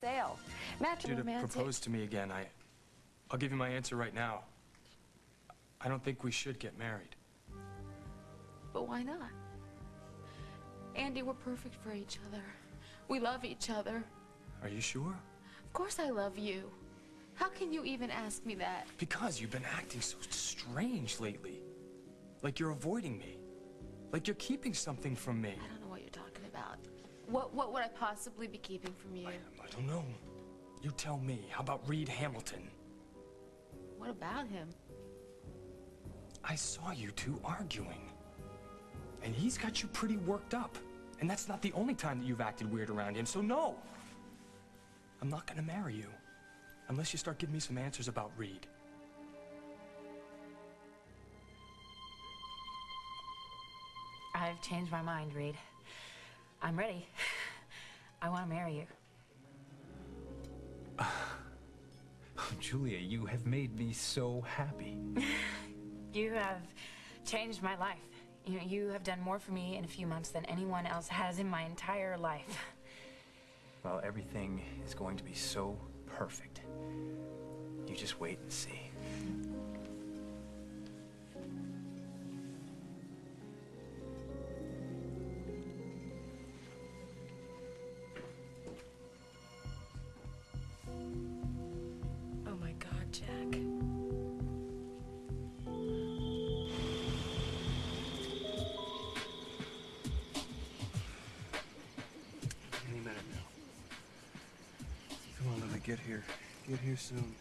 sale. Matrimony. You to propose to me again. I'll give you my answer right now. I don't think we should get married. But why not? Andy, we're perfect for each other. We love each other. Are you sure? Of course I love you. How can you even ask me that? Because you've been acting so strange lately. Like you're avoiding me. Like you're keeping something from me. I don't know what you're talking about. What would I possibly be keeping from you? I don't know. You tell me. How about Reid Hamilton? What about him? I saw you two arguing. And he's got you pretty worked up. And that's not the only time that you've acted weird around him, so no! I'm not gonna marry you. Unless you start giving me some answers about Reid. I've changed my mind, Reid. I'm ready. I want to marry you. Oh, Julia, you have made me so happy. You have changed my life. You know, you have done more for me in a few months than anyone else has in my entire life. Well, everything is going to be so perfect. You just wait and see. Oh my God, Jack. Any minute now. Come on, Lily, get here. Get here soon.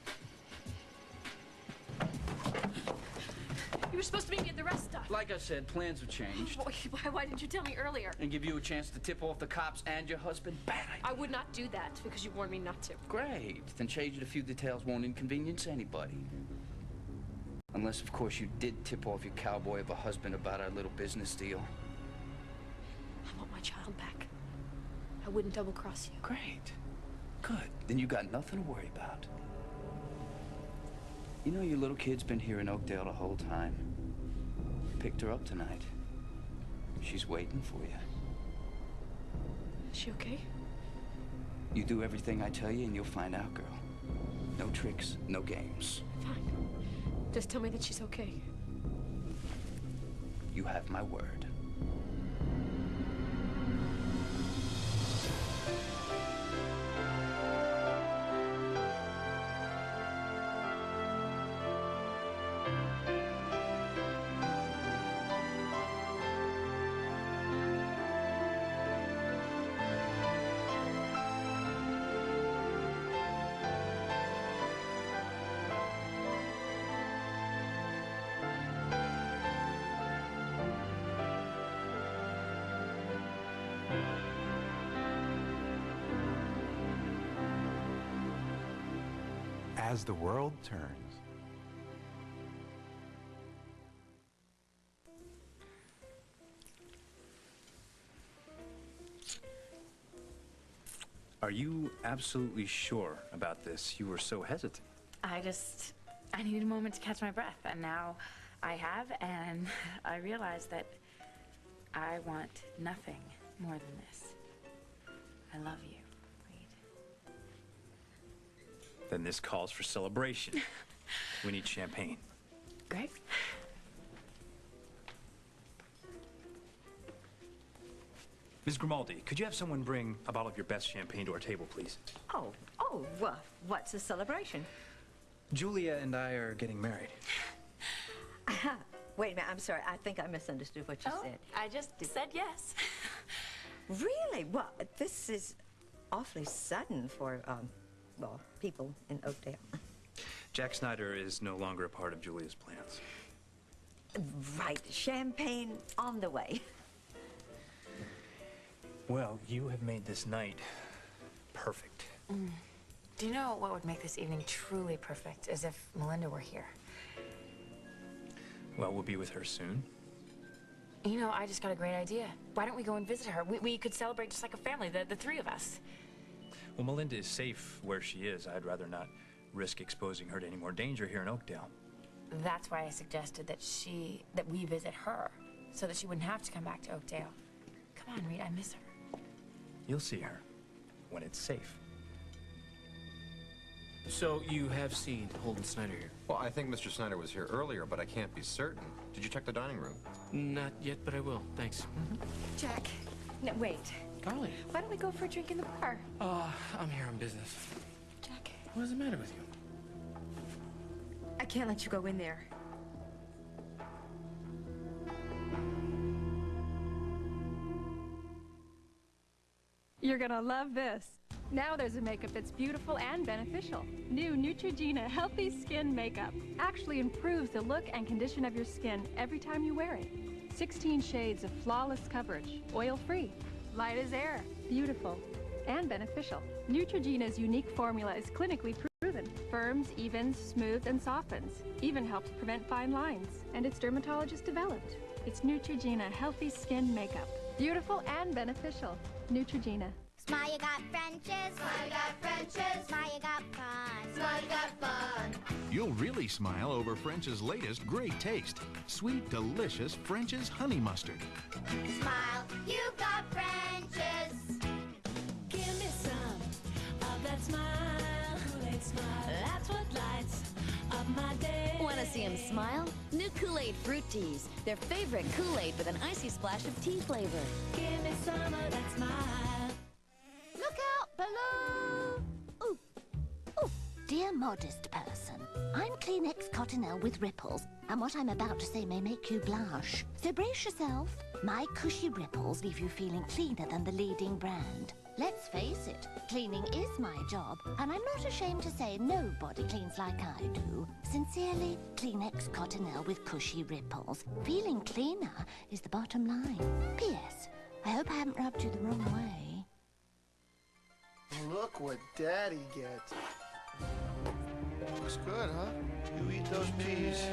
You were supposed to meet me at the rest stop. Like I said, plans have changed. Why didn't you tell me earlier? And give you a chance to tip off the cops and your husband? Bad idea. I would not do that because you warned me not to. Great. Then changing a few details won't inconvenience anybody. Unless, of course, you did tip off your cowboy of a husband about our little business deal. I want my child back. I wouldn't double-cross you. Great. Good. Then you got nothing to worry about. You know your little kid's been here in Oakdale the whole time. Picked her up tonight. She's waiting for you. Is she okay? You do everything I tell you and you'll find out, girl. No tricks, no games. Fine. Just tell me that she's okay. You have my word. As the world turns. Are you absolutely sure about this? You were so hesitant. I needed a moment to catch my breath, and now I have, and I realize that I want nothing more than this. I love you, Reid. Then this calls for celebration. We need champagne. Great. Ms. Grimaldi, could you have someone bring a bottle of your best champagne to our table, please? Oh, what's a celebration? Julia and I are getting married. Wait a minute, I'm sorry. I think I misunderstood what you said. I just said yes. Really? Well, this is awfully sudden for, well, people in Oakdale. Jack Snyder is no longer a part of Julia's plans. Right. Champagne on the way. Well, you have made this night perfect. Do you know what would make this evening truly perfect? Is if Melinda were here. Well, we'll be with her soon. You know, I just got a great idea. Why don't we go and visit her? We could celebrate just like a family, the three of us. Well, Melinda is safe where she is. I'd rather not risk exposing her to any more danger here in Oakdale. That's why I suggested that we visit her, so that she wouldn't have to come back to Oakdale. Come on, Reid, I miss her. You'll see her when it's safe. So you have seen Holden Snyder here? Well, I think Mr. Snyder was here earlier, but I can't be certain. Did you check the dining room? Not yet, but I will. Thanks. Jack, no, wait. Carly. Why don't we go for a drink in the bar? I'm here on business. Jack. What is the matter with you? I can't let you go in there. You're gonna love this. Now there's a makeup that's beautiful and beneficial. New Neutrogena Healthy Skin Makeup. Actually improves the look and condition of your skin every time you wear it. 16 shades of flawless coverage. Oil-free. Light as air. Beautiful. And beneficial. Neutrogena's unique formula is clinically proven. Firms, evens, smooths, and softens. Even helps prevent fine lines. And it's dermatologist developed. It's Neutrogena Healthy Skin Makeup. Beautiful and beneficial. Neutrogena. Smile, you got French's. Smile, you got French's. Smile, you got fun. Smile, you got fun. You'll really smile over French's latest great taste. Sweet, delicious French's Honey Mustard. Smile, you got French's. Give me some of that smile. Kool-Aid smile. That's what lights up my day. Want to see him smile? New Kool-Aid fruit teas. Their favorite Kool-Aid with an icy splash of tea flavor. Give me some of that smile. Look out below. Ooh. Oh, dear modest person. I'm Kleenex Cottonelle with ripples, and what I'm about to say may make you blush. So brace yourself. My cushy ripples leave you feeling cleaner than the leading brand. Let's face it, cleaning is my job, and I'm not ashamed to say nobody cleans like I do. Sincerely, Kleenex Cottonelle with cushy ripples. Feeling cleaner is the bottom line. P.S. I hope I haven't rubbed you the wrong way. Look what Daddy gets. Looks good, huh? You eat those peas.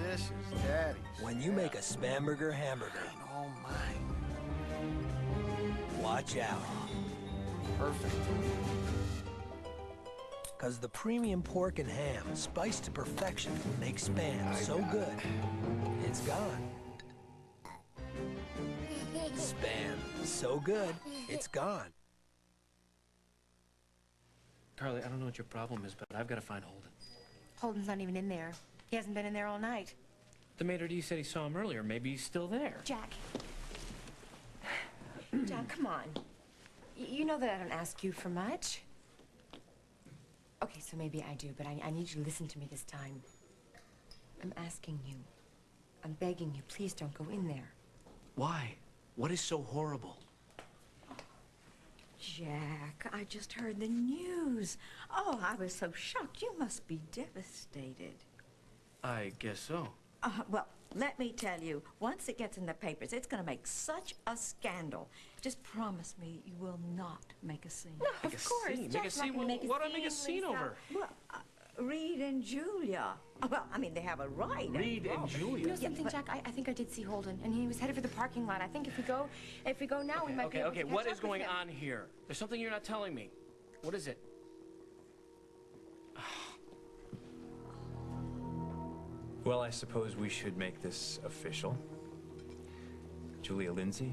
This is Daddy's. When you make a Spamburger hamburger, Oh, mine. watch out. Perfect. Because the premium pork and ham, spiced to perfection, makes Spam so good, it's gone. Spam, so good, it's gone. Carly, I don't know what your problem is, but I've got to find Holden. Holden's not even in there. He hasn't been in there all night. The maitre d' said he saw him earlier. Maybe he's still there. Jack. Jack, come on. You know that I don't ask you for much. Okay, so maybe I do, but I need you to listen to me this time. I'm asking you. I'm begging you, please don't go in there. Why? What is so horrible? Jack, I just heard the news. Oh, I was so shocked. You must be devastated. I guess so. Well, let me tell you, once it gets in the papers, it's going to make such a scandal. Just promise me you will not make a scene. No, Make a scene? Make a scene? What do I make a scene over? Well, Reid and Julia. Well, I mean, they have a right. Reid after all, and but- Julia? You know something, Jack? I think I did see Holden, and he was headed for the parking lot. I think if we go now, we might be able to catch What up is with going him. on here? There's something you're not telling me. What is it? Well, I suppose we should make this official. Julia Lindsay,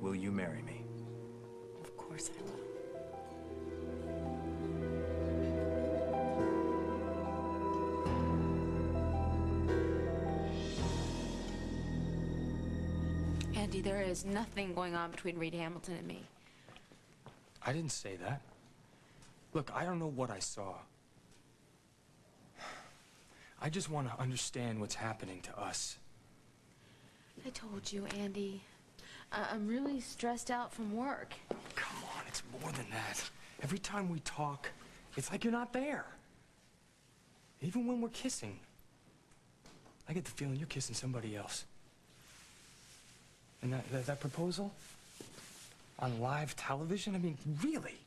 will you marry me? Of course I will. Andy, there is nothing going on between Reid Hamilton and me. I didn't say that. Look, I don't know what I saw. I just want to understand what's happening to us. I told you, Andy. I'm really stressed out from work. Come on, it's more than that. Every time we talk, it's like you're not there. Even when we're kissing, I get the feeling you're kissing somebody else. And that proposal on live television, I mean, really?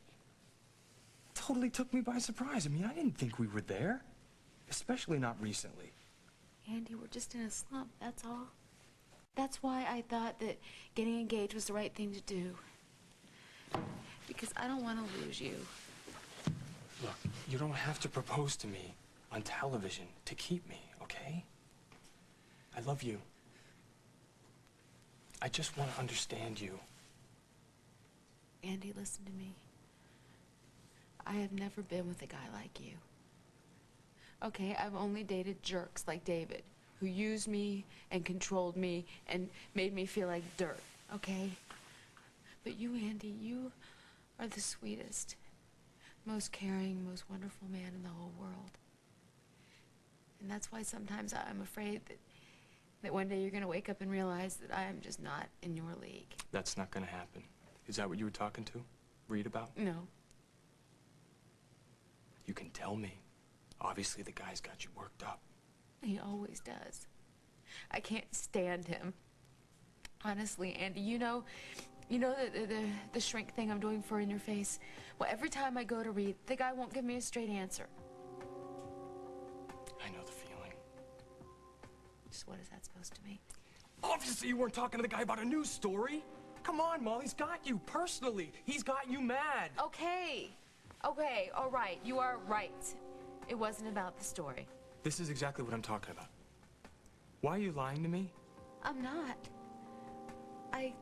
Totally took me by surprise. I mean, I didn't think we were there, especially not recently. Andy, we're just in a slump, that's all. That's why I thought that getting engaged was the right thing to do. Because I don't want to lose you. Look, you don't have to propose to me on television to keep me, okay? I love you. I just want to understand you. Andy, listen to me. I have never been with a guy like you. Okay, I've only dated jerks like David, who used me and controlled me and made me feel like dirt, okay? But you, Andy, you are the sweetest, most caring, most wonderful man in the whole world. And that's why sometimes I'm afraid that one day you're gonna wake up and realize that I am just not in your league. That's not gonna happen. Is that what you were talking to Reid about? No. You can tell me. Obviously, the guy's got you worked up. He always does. I can't stand him. Honestly, Andy, you know the shrink thing I'm doing for in your face? Well, every time I go to Reid, the guy won't give me a straight answer. I know the feeling. Just what is that supposed to mean? Obviously, you weren't talking to the guy about a news story. Come on, Molly's got you personally. He's got you mad. Okay. Okay, all right. You are right. It wasn't about the story. This is exactly what I'm talking about. Why are you lying to me? I'm not. I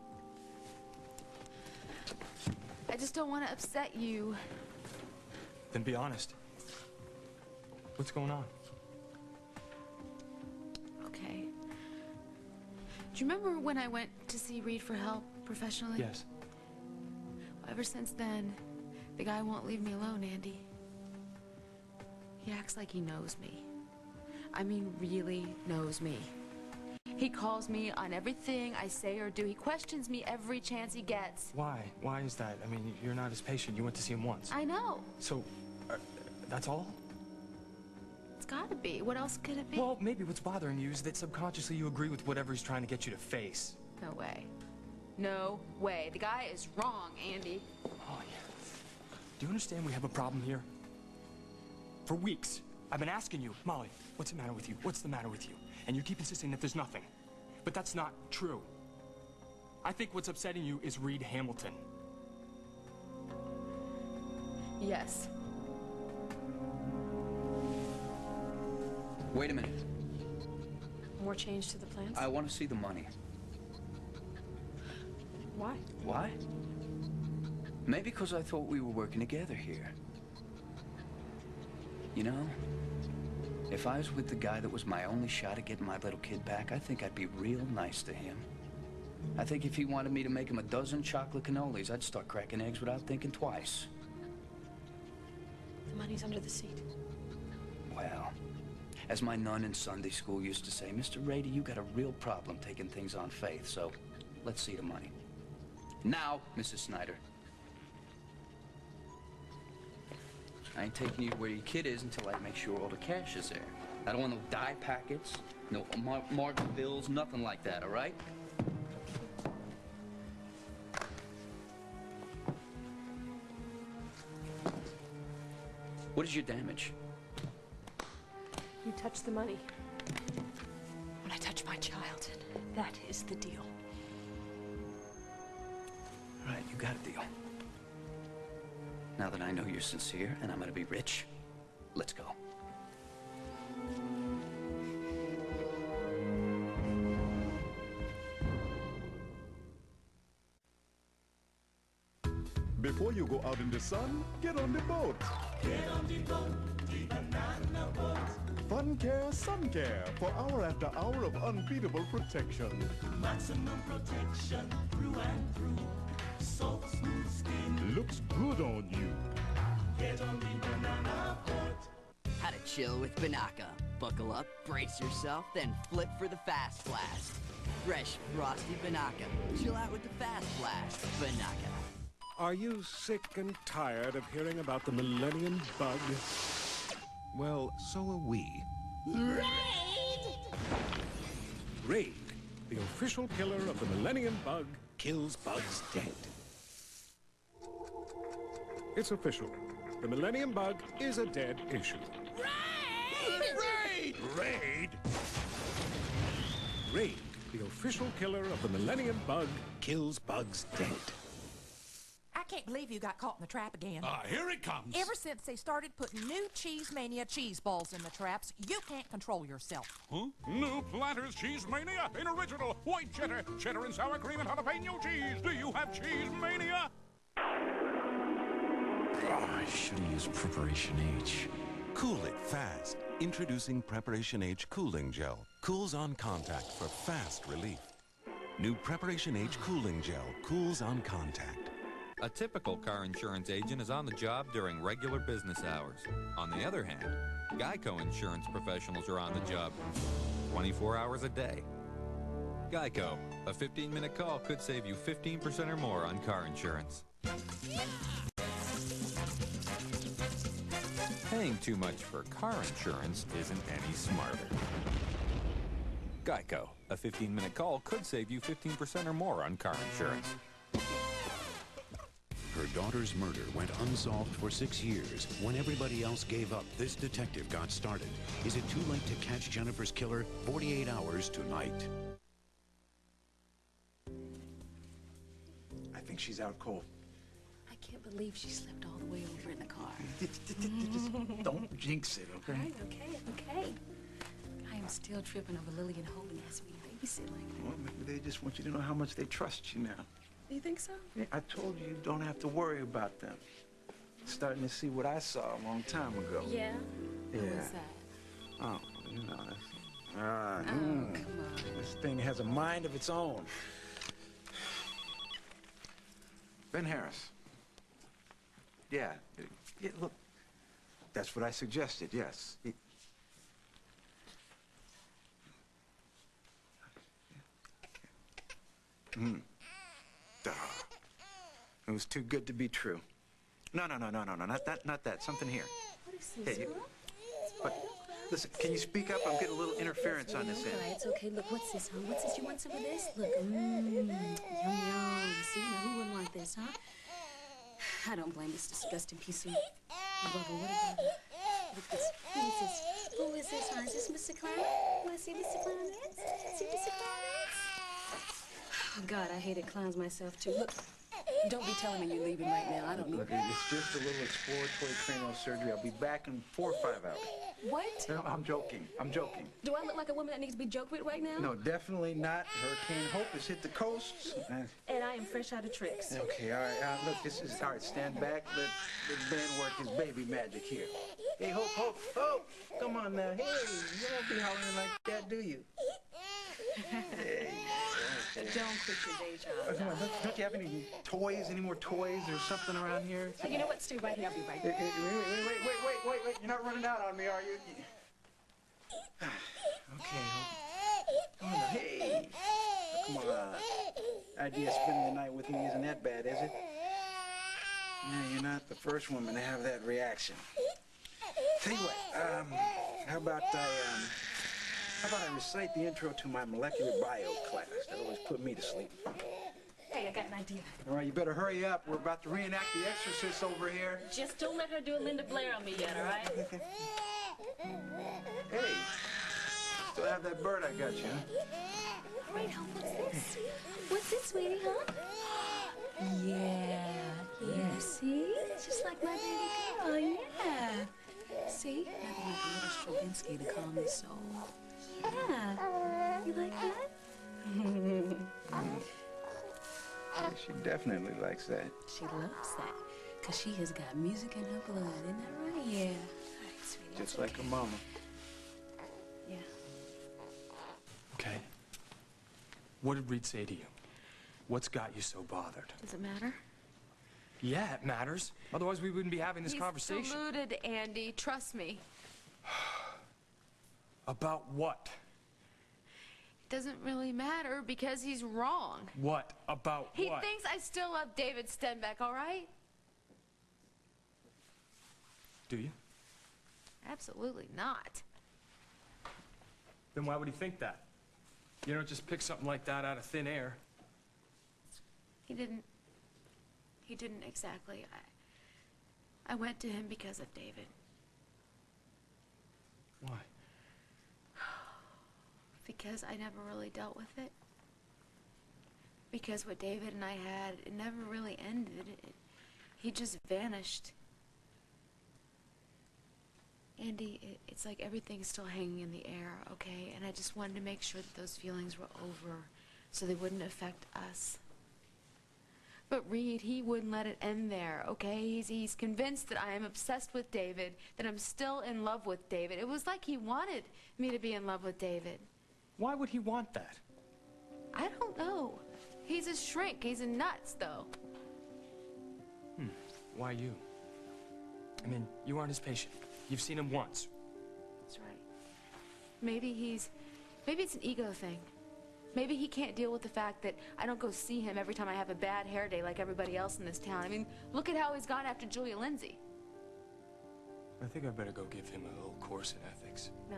just don't want to upset you. Then be honest. What's going on? Okay. Do you remember when I went to see Reid for help professionally? Yes. Well, ever since then, the guy won't leave me alone, Andy. He acts like he knows me. I mean, really knows me. He calls me on everything I say or do. He questions me every chance he gets. Why? Why is that? I mean, you're not his patient. You went to see him once. I know. So, that's all? It's gotta be. What else could it be? Well, maybe what's bothering you is that subconsciously you agree with whatever he's trying to get you to face. No way. No way. The guy is wrong, Andy. Molly, do you understand we have a problem here? For weeks, I've been asking you, Molly, what's the matter with you? What's the matter with you? And you keep insisting that there's nothing. But that's not true. I think what's upsetting you is Reid Hamilton. Yes. Wait a minute. More change to the plans? I want to see the money. Why? Why? Maybe because I thought we were working together here. You know, if I was with the guy that was my only shot at getting my little kid back, I think I'd be real nice to him. I think if he wanted me to make him a dozen chocolate cannolis, I'd start cracking eggs without thinking twice. The money's under the seat. Well, as my nun in Sunday school used to say, Mr. Rady, you got a real problem taking things on faith, so let's see the money. Now, Mrs. Snyder. I ain't taking you where your kid is until I make sure all the cash is there. I don't want no dye packets, no marked bills, nothing like that, all right? What is your damage? You touch the money. When I touch my child, that is the deal. All right, you got a deal. Now that I know you're sincere and I'm gonna be rich, let's go. Before you go out in the sun, get on the boat. Get on the boat, the banana boat. Fun Care, Sun Care, for hour after hour of unbeatable protection. Maximum protection through and through. Soft, smooth skin. Looks good on you. Get on the banana boat. How to chill with Banaka. Buckle up, brace yourself, then flip for the fast blast. Fresh, frosty Banaka. Chill out with the fast blast. Banaka. Are you sick and tired of hearing about the Millennium Bug? Well, so are we. Raid! Raid, the official killer of the Millennium Bug, kills bugs dead. It's official. The Millennium Bug is a dead issue. Raid! Raid! Raid, the official killer of the Millennium Bug, kills bugs dead. I can't believe you got caught in the trap again. Here it comes. Ever since they started putting new Cheese Mania cheese balls in the traps, you can't control yourself. Huh? New Planters Cheese Mania in original white cheddar, cheddar and sour cream and jalapeno cheese. Do you have Cheese Mania? I should have used Preparation H. Cool it fast. Introducing Preparation H Cooling Gel. Cools on contact for fast relief. New Preparation H Cooling Gel cools on contact. A typical car insurance agent is on the job during regular business hours. On the other hand, Geico insurance professionals are on the job 24 hours a day. Geico, a 15-minute call could save you 15% or more on car insurance. Paying too much for car insurance isn't any smarter. Geico, a 15-minute call could save you 15% or more on car insurance. Her daughter's murder went unsolved for 6 years. When everybody else gave up, this detective got started. Is it too late to catch Jennifer's killer? 48 hours tonight. I think she's out cold. I can't believe she slept all the way over in the car. Just don't jinx it, okay? All right, okay. I am still tripping over Lillian Hogan as we babysit like that. Well, maybe they just want you to know how much they trust you now. Do you think so? Yeah, I told you don't have to worry about them. Starting to see what I saw a long time ago. Yeah? Yeah. What was that? Oh, you know. Come on. This thing has a mind of its own. Ben Harris. Yeah. Yeah, look. That's what I suggested, yes. Duh. It was too good to be true. No, not that. Something here. What is this, Hey, huh? but listen, can you speak up? I'm getting a little interference on this end. It's okay. Look, what's this, huh? What's this? You want some of this? Look, yum. See, now who wouldn't want this, huh? I don't blame this disgusting piece of rubber. What about it? Look at this. Who is this? Who is this, huh? Is this Mr. Clarence? Want to see Mr. Clarence? See Mr. Clarence? Oh, God, I hated clowns myself, too. Look, don't be telling me you're leaving right now. I don't need Look, it's just a little exploratory cranial surgery. I'll be back in 4 or 5 hours. What? No, I'm joking. Do I look like a woman that needs to be joked with right now? No, definitely not. Hurricane Hope has hit the coast. And I am fresh out of tricks. Okay, all right. Look, this is... All right, stand back. Let Ben work his baby magic here. Hey, Hope. Come on now. Hey, you don't be hollering like that, do you? Hey. Don't quit your day job. Come on, don't you have any toys, any more toys or something around here? You know what, Stu? Right here, I'll be right Hey, back. wait. You're not running out on me, are you? Okay, Hope. Come on now. Hey. Come on. Idea of spending the night with me isn't that bad, is it? Yeah, you're not the first woman to have that reaction. Tell you what, how about I recite the intro to my molecular bio class? That always put me to sleep. Hey, I got an idea. All right, you better hurry up. We're about to reenact The Exorcist over here. Just don't let her do a Linda Blair on me yet, all right? Hey, still have that bird I got you, huh? All right, Hope, what's this? What's this, sweetie, huh? Yeah, see? It's just like my baby girl, yeah. See? Nothing like a little Stravinsky to calm the soul. Yeah. You like that? She definitely likes that. She loves that. Because she has got music in her blood, isn't that right? Yeah. All right, sweetie. Just like her mama. Yeah. Okay. What did Reid say to you? What's got you so bothered? Does it matter? Yeah, it matters. Otherwise, we wouldn't be having this conversation. He's deluded, Andy. Trust me. About what? It doesn't really matter because he's wrong. What? About He what? thinks I still love David Stenbeck, all right? Do you? Absolutely not. Then why would he think that? You don't just pick something like that out of thin air. He didn't exactly. I went to him because of David. Why? Because I never really dealt with it. Because what David and I had, it never really ended. He just vanished. Andy, it's like everything's still hanging in the air, okay? And I just wanted to make sure that those feelings were over so they wouldn't affect us. But Reid, he wouldn't let it end there, okay? He's convinced that I am obsessed with David, that I'm still in love with David. It was like he wanted me to be in love with David. Why would he want that? I don't know. He's a shrink. He's a nuts, though. Why you? I mean, you aren't his patient. You've seen him once. That's right. Maybe it's an ego thing. Maybe he can't deal with the fact that I don't go see him every time I have a bad hair day like everybody else in this town. I mean, look at how he's gone after Julia Lindsay. I think I better go give him a little course in ethics. No.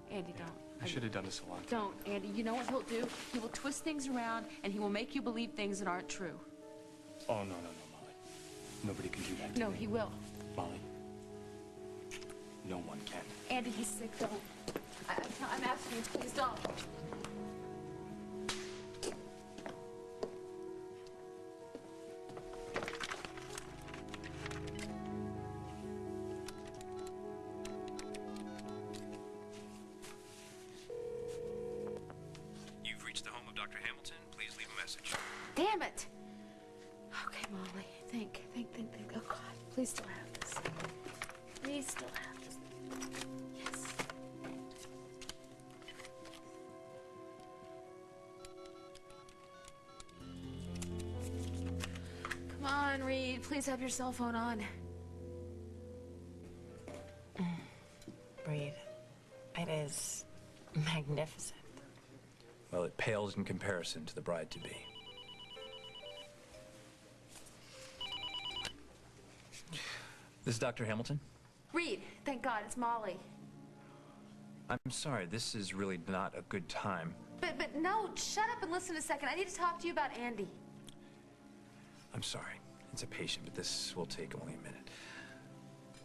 Andy, don't. I should have done this a long time. Don't, Andy. You know what he'll do? He will twist things around, and he will make you believe things that aren't true. Oh, no, Molly. Nobody can do that to No, me. he will. Molly. No one can. Andy, he's sick. Don't. I'm asking you, please don't. You've reached the home of Dr. Hamilton. Please leave a message. Damn it! Okay, Molly. Think. Oh, God. Please still have this. Please still have this. Yes. Come on, Reid. Please have your cell phone on. Reid, it is magnificent. Well, it pales in comparison to the bride-to-be. This is Dr. Hamilton. Reid, thank God, it's Molly. I'm sorry, this is really not a good time. But no, shut up and listen a second. I need to talk to you about Andy. I'm sorry. It's a patient, but this will take only a minute.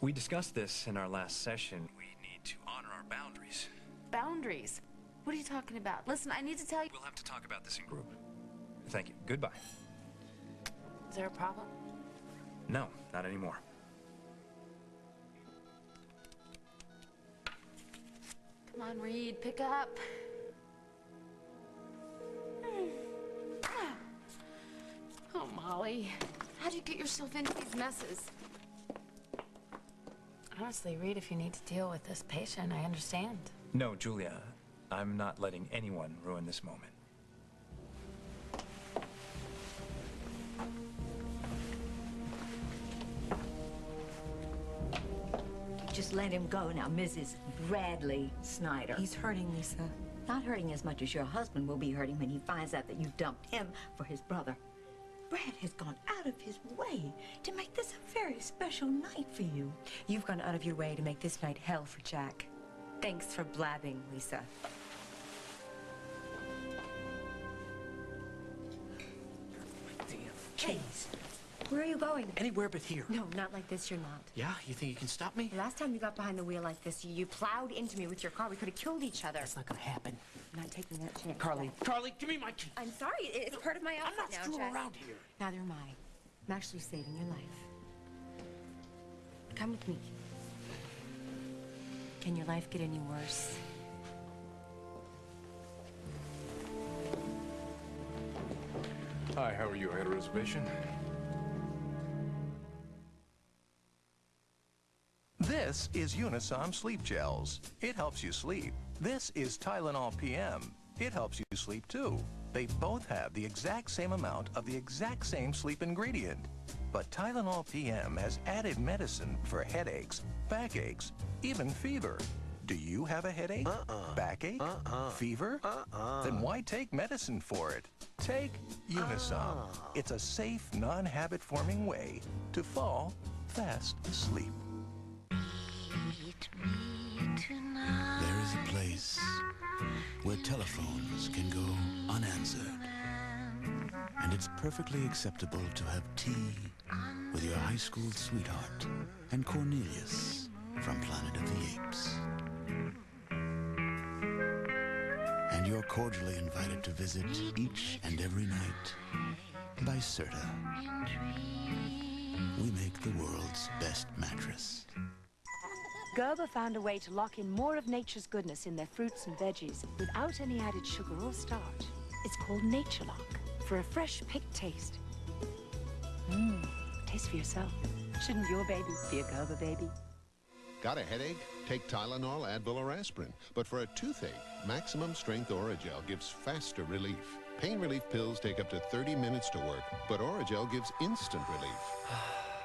We discussed this in our last session. We need to honor our boundaries. Boundaries? What are you talking about? Listen, I need to tell you... We'll have to talk about this in group. Thank you. Goodbye. Is there a problem? No, not anymore. Come on, Reid, pick up. Oh, Molly. How'd you get yourself into these messes? Honestly, Reid, if you need to deal with this patient, I understand. No, Julia. I'm not letting anyone ruin this moment. Just let him go now, Mrs. Bradley Snyder. He's hurting, Lisa. Not hurting as much as your husband will be hurting when he finds out that you dumped him for his brother. Brad has gone out of his way to make this a very special night for you. You've gone out of your way to make this night hell for Jack. Thanks for blabbing, Lisa. Jeez. Where are you going? Anywhere but here. No, not like this, you're not. Yeah? You think you can stop me? The last time you got behind the wheel like this, you plowed into me with your car. We could have killed each other. That's not gonna happen. I'm not taking that chance. Carly, give me my key. I'm sorry. It's part of my outfit now, I'm not screwing Jack. around here. Neither am I. I'm actually saving your life. Come with me. Can your life get any worse? Hi, how are you? I had a reservation. This is Unisom Sleep Gels. It helps you sleep. This is Tylenol PM. It helps you sleep too. They both have the exact same amount of the exact same sleep ingredient. But Tylenol PM has added medicine for headaches, backaches, even fever. Do you have a headache? Backache? Fever? Then why take medicine for it? Take Unisom. It's a safe, non-habit-forming way to fall fast asleep. There is a place where telephones can go unanswered. And it's perfectly acceptable to have tea with your high school sweetheart and Cornelius from Planet of the Apes. And you're cordially invited to visit each and every night by Serta. We make the world's best mattress. Gerber found a way to lock in more of nature's goodness in their fruits and veggies without any added sugar or starch. It's called Nature Lock for a fresh picked taste. Taste for yourself. Shouldn't your baby be a Gerber baby? Got a headache? Take Tylenol, Advil, or aspirin. But for a toothache, Maximum Strength Oragel gives faster relief. Pain relief pills take up to 30 minutes to work, but Oragel gives instant relief.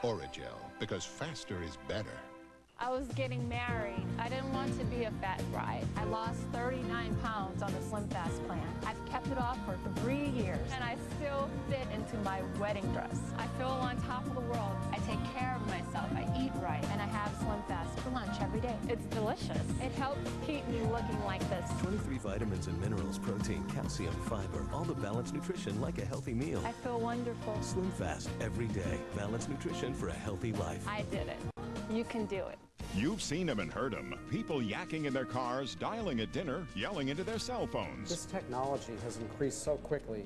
Oragel, because faster is better. I was getting married. I didn't want to be a fat bride. I lost 39 pounds on the Slim Fast plan. I've kept it off for 3 years, and I still fit into my wedding dress. I feel on top of the world. I take care of myself. I eat right, and I have Slim Fast for lunch every day. It's delicious. It helps keep me looking like this. 23 vitamins and minerals, protein, calcium, fiber, all the balanced nutrition like a healthy meal. I feel wonderful. Slim Fast every day. Balanced nutrition for a healthy life. I did it. You can do it. You've seen them and heard them. People yakking in their cars, dialing at dinner, yelling into their cell phones. This technology has increased so quickly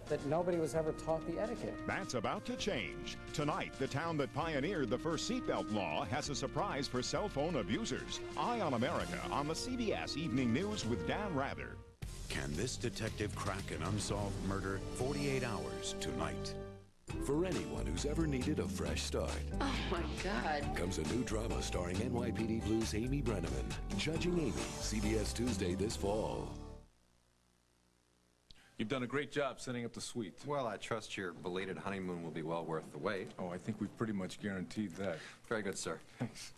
that nobody was ever taught the etiquette. That's about to change. Tonight, the town that pioneered the first seatbelt law has a surprise for cell phone abusers. Eye on America on the CBS Evening News with Dan Rather. Can this detective crack an unsolved murder? 48 hours tonight. For anyone who's ever needed a fresh start. Oh my God. Comes a new drama starring NYPD Blues' Amy Brenneman. Judging Amy, CBS Tuesday this fall. You've done a great job setting up the suite. Well, I trust your belated honeymoon will be well worth the wait. Oh, I think we've pretty much guaranteed that. Very good, sir. Thanks.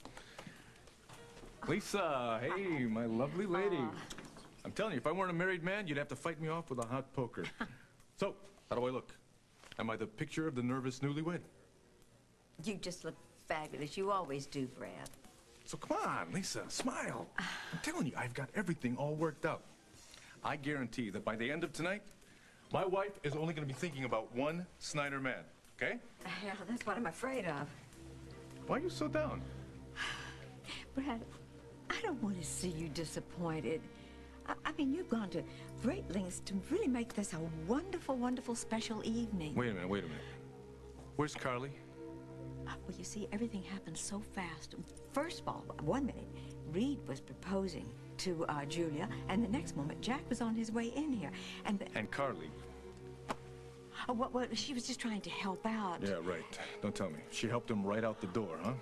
Lisa, hey, my lovely lady. I'm telling you, if I weren't a married man, you'd have to fight me off with a hot poker. So, how do I look? Am I the picture of the nervous newlywed? You just look fabulous. You always do, Brad. So come on, Lisa, smile. I'm telling you, I've got everything all worked out. I guarantee that by the end of tonight, my wife is only going to be thinking about one Snyder man, okay? Yeah, that's what I'm afraid of. Why are you so down? Brad, I don't want to see you disappointed. I mean, you've gone to great lengths to really make this a wonderful, wonderful special evening. Wait a minute. Where's Carly? Well, you see, everything happened so fast. First of all, 1 minute, Reid was proposing to Julia, and the next moment, Jack was on his way in here. And Carly? Oh, well, she was just trying to help out. Yeah, right. Don't tell me. She helped him right out the door, huh?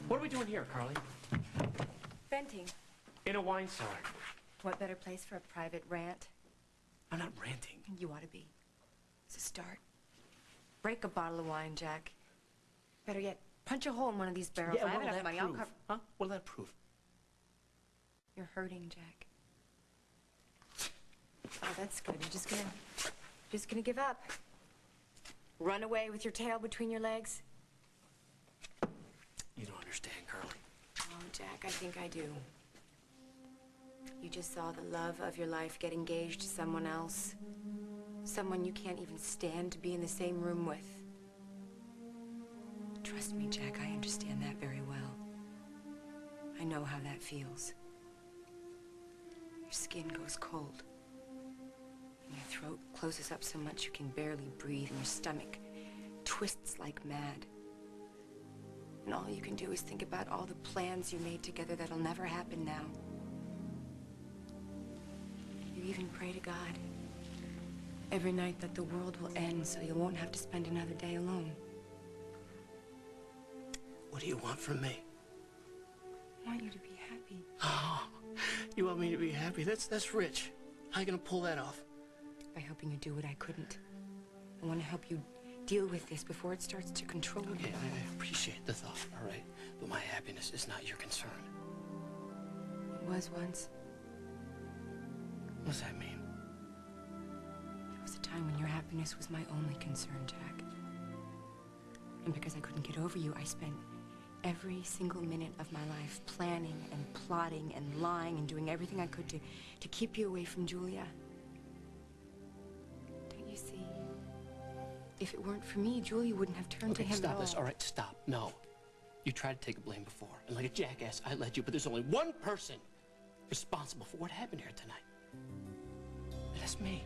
What are we doing here, Carly? Venting. In a wine cellar. What better place for a private rant? I'm not ranting. You ought to be. It's a start. Break a bottle of wine, Jack. Better yet, punch a hole in one of these barrels. Yeah, I have what'll enough that money. I'll prove? cover. Huh? What'll that prove? You're hurting, Jack. Oh, that's good. You're just gonna give up. Run away with your tail between your legs? You don't understand, Carly. Oh, Jack, I think I do. You just saw the love of your life get engaged to someone else. Someone you can't even stand to be in the same room with. Trust me, Jack, I understand that very well. I know how that feels. Your skin goes cold. And your throat closes up so much you can barely breathe, and your stomach twists like mad. And all you can do is think about all the plans you made together that'll never happen now. You even pray to God every night that the world will end so you won't have to spend another day alone. What do you want from me? I want you to be happy. Oh, you want me to be happy? That's rich. How are you gonna pull that off? By helping you do what I couldn't. I want to help you deal with this before it starts to control you. Okay, I appreciate the thought, all right? But my happiness is not your concern. It was once. What does that mean? There was a time when your happiness was my only concern, Jack. And because I couldn't get over you, I spent every single minute of my life planning and plotting and lying and doing everything I could to keep you away from Julia. Don't you see? If it weren't for me, Julia wouldn't have turned to him at all. Stop this. All right, stop. No. You tried to take blame before, and like a jackass, I led you, but there's only one person responsible for what happened here tonight. And that's me.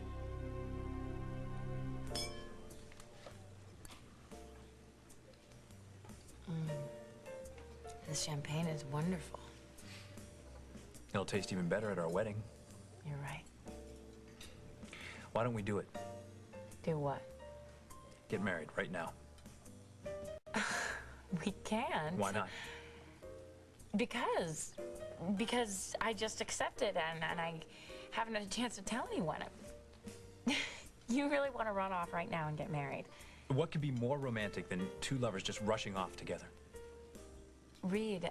This champagne is wonderful. It'll taste even better at our wedding. You're right. Why don't we do it? Do what? Get married right now. We can't. Why not? Because I just accepted and I haven't had a chance to tell anyone. You really want to run off right now and get married? What could be more romantic than two lovers just rushing off together? Reid,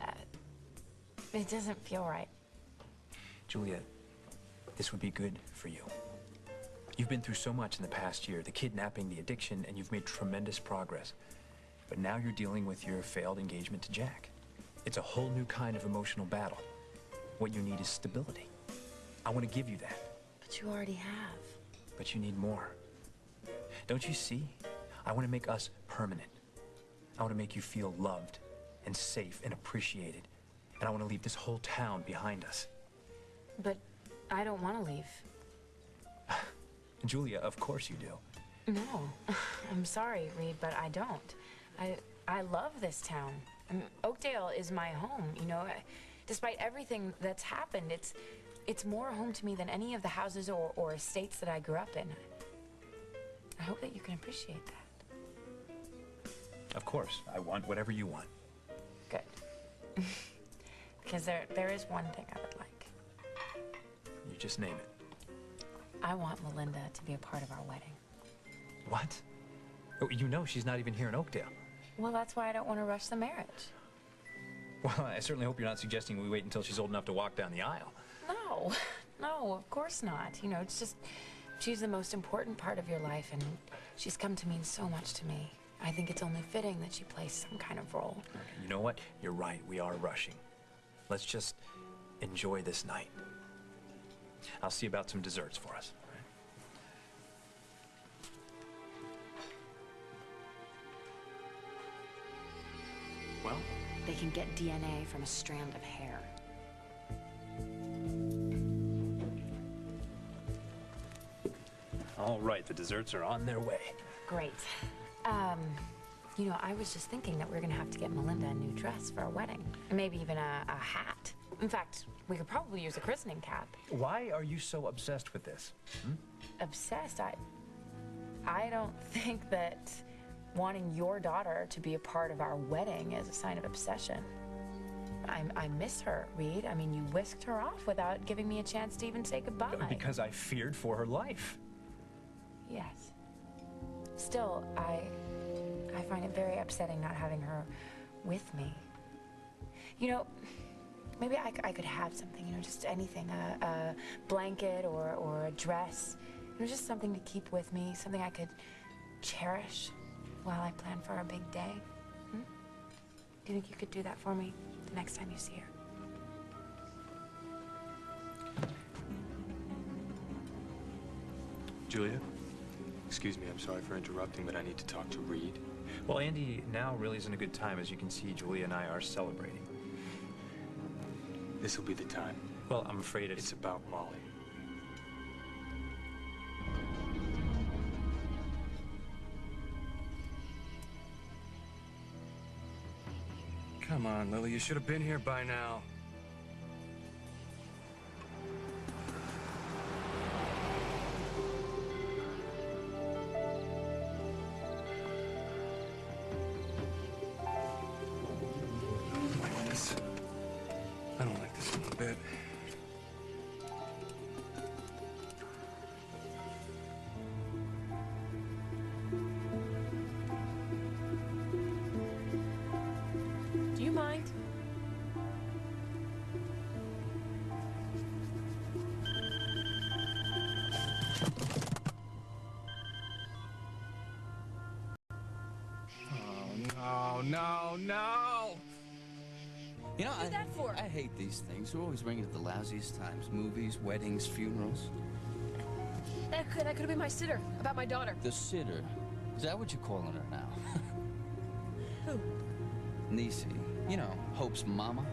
it doesn't feel right. Julia, this would be good for you. You've been through so much in the past year, the kidnapping, the addiction, and you've made tremendous progress. But now you're dealing with your failed engagement to Jack. It's a whole new kind of emotional battle. What you need is stability. I want to give you that. But you already have. But you need more. Don't you see? I want to make us permanent. I want to make you feel loved and safe and appreciated. And I want to leave this whole town behind us. But I don't want to leave. Julia, of course you do. No, I'm sorry, Reid, but I don't. I love this town. Oakdale is my home, you know. Despite everything that's happened, it's more home to me than any of the houses or estates that I grew up in. I hope that you can appreciate that. Of course, I want whatever you want. Good. Because there is one thing I would like. You just name it. I want Melinda to be a part of our wedding. What? Oh, you know she's not even here in Oakdale. Well, that's why I don't want to rush the marriage. Well, I certainly hope you're not suggesting we wait until she's old enough to walk down the aisle. No, of course not. You know, it's just, she's the most important part of your life, and she's come to mean so much to me. I think it's only fitting that she plays some kind of role. Okay, you know what? You're right. We are rushing. Let's just enjoy this night. I'll see about some desserts for us. Well? They can get DNA from a strand of hair. All right, the desserts are on their way. Great. You know, I was just thinking that we're gonna have to get Melinda a new dress for our wedding. Maybe even a hat. In fact, we could probably use a christening cap. Why are you so obsessed with this? Obsessed? I don't think that wanting your daughter to be a part of our wedding is a sign of obsession. I miss her, Reid. I mean, you whisked her off without giving me a chance to even say goodbye. Because I feared for her life. Yes. Still, I find it very upsetting not having her with me. You know, maybe I could have something, you know, just anything, a blanket or a dress. You know, just something to keep with me, something I could cherish while I plan for our big day. Do you think you could do that for me the next time you see her? Julia? Excuse me, I'm sorry for interrupting, but I need to talk to Reid. Well, Andy, now really isn't a good time. As you can see, Julia and I are celebrating. This will be the time. Well, I'm afraid It's about Molly. Come on, Lily, you should have been here by now. I don't like this one bit. Do you mind? Oh, no! You know, What's that for? I hate these things. We're always ringing at the lousiest times. Movies, weddings, funerals. That could have been my sitter about my daughter. The sitter. Is that what you're calling her now? Who? Niecy. You know, Hope's mama.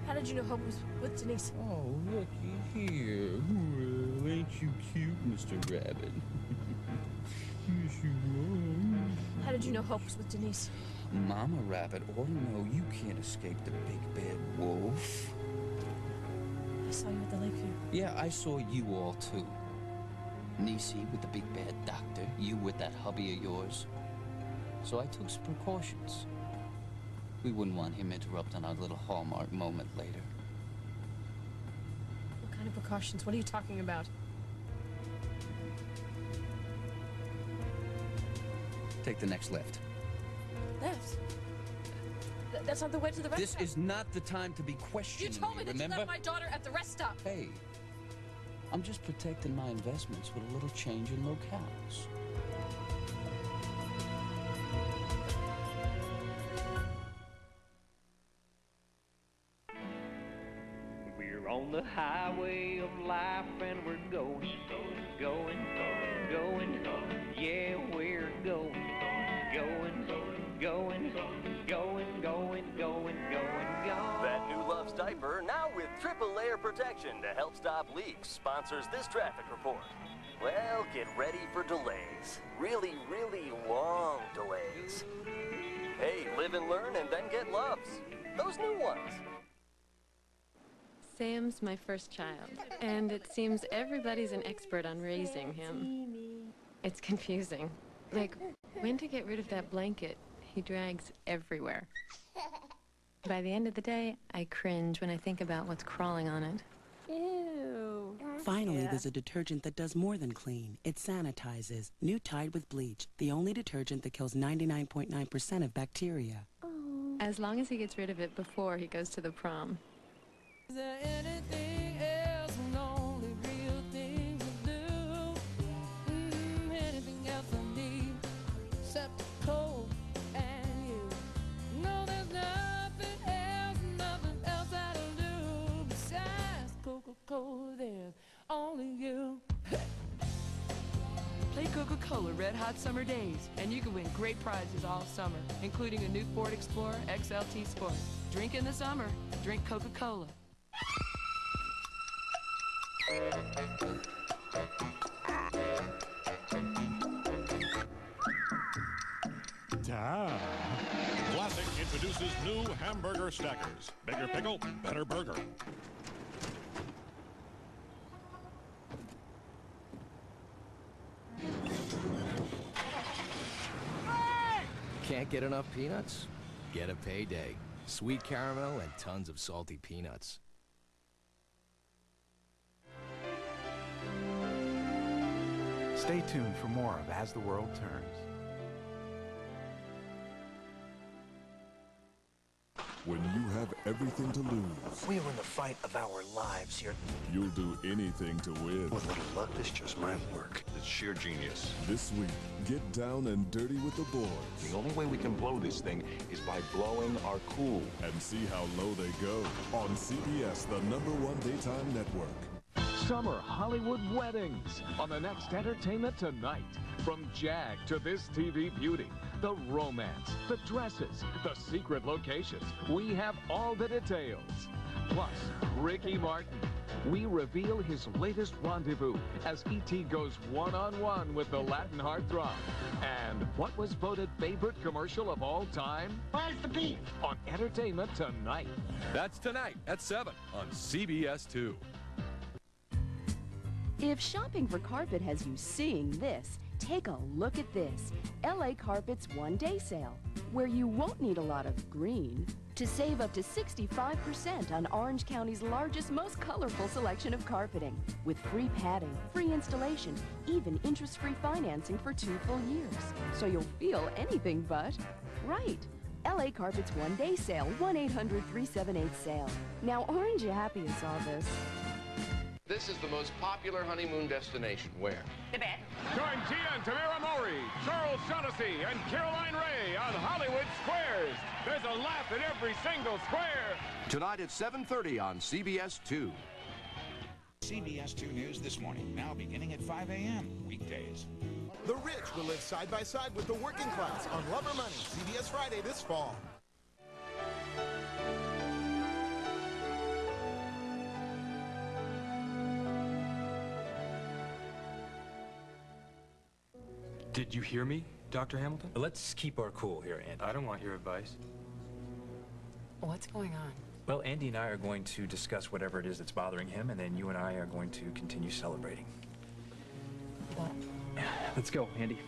How did you know Hope was with Denise? Oh, looky here. Well, ain't you cute, Mr. Rabbit? Yes, you are. How did you know Hope was with Denise? Mama Rabbit ought to know you can't escape the big bad wolf. I saw you at the Lakeview. Yeah, I saw you all too. Niecy with the big bad doctor, you with that hubby of yours. So I took some precautions. We wouldn't want him interrupting our little Hallmark moment later. What kind of precautions? What are you talking about? Take the next left. Left? That's not the way to the rest This stop. is not the time to be questioning You told me that remember? you left my daughter at the rest stop. Hey, I'm just protecting my investments with a little change in locales. We're on the highway of life and we're going. Yeah, we're going. That new Love's diaper now with triple layer protection to help stop leaks sponsors this traffic report. Well, get ready for delays. Really, really long delays. Hey, live and learn and then get Loves. Those new ones. Sam's my first child, and it seems everybody's an expert on raising him. It's confusing. Like, when to get rid of that blanket he drags everywhere. By the end of the day, I cringe when I think about what's crawling on it. Ew. Finally, there's a detergent that does more than clean. It sanitizes. New Tide with bleach, the only detergent that kills 99.9% of bacteria. As long as he gets rid of it before he goes to the prom. Is there anything else? An only real thing to do? Anything else I need except cold and you? No, there's nothing else that'll do besides Coca-Cola. There's only you. Play Coca-Cola Red Hot Summer Days, and you can win great prizes all summer, including a new Ford Explorer XLT Sport. Drink in the summer. Drink Coca-Cola. Classic introduces new hamburger stackers. Bigger pickle, better burger. Can't get enough peanuts? Get a payday. Sweet caramel and tons of salty peanuts. Stay tuned for more of As the World Turns. When you have everything to lose, We are in the fight of our lives here. you'll do anything to win. With a little luck, this just might work. It's sheer genius. This week, get down and dirty with the boys. The only way we can blow this thing is by blowing our cool. And see how low they go on CBS, the #1 daytime network. Summer Hollywood weddings on the next Entertainment Tonight. From Jag to This TV Beauty, the romance, the dresses, the secret locations. We have all the details. Plus, Ricky Martin. We reveal his latest rendezvous as E.T. goes one-on-one with the Latin heartthrob. And what was voted favorite commercial of all time? Where's the beef? On Entertainment Tonight. That's tonight at 7 on CBS 2. If shopping for carpet has you seeing this, take a look at this. LA Carpet's one-day sale, where you won't need a lot of green to save up to 65% on Orange County's largest, most colorful selection of carpeting, with free padding, free installation, even interest-free financing for 2 full years. So you'll feel anything but right. LA Carpet's one-day sale, 1-800-378-SALE. Now, aren't you happy you saw this? This is the most popular honeymoon destination. Where? The bed. Join Tia and Tamara Mowry, Charles Shaughnessy, and Caroline Ray on Hollywood Squares. There's a laugh in every single square. Tonight at 7:30 on CBS 2. CBS 2 News this morning, now beginning at 5 a.m. weekdays. The rich will live side by side with the working class on Love or Money, CBS Friday this fall. Did you hear me, Dr. Hamilton? Let's keep our cool here, Andy. I don't want your advice. What's going on? Well, Andy and I are going to discuss whatever it is that's bothering him, and then you and I are going to continue celebrating. What? Let's go, Andy.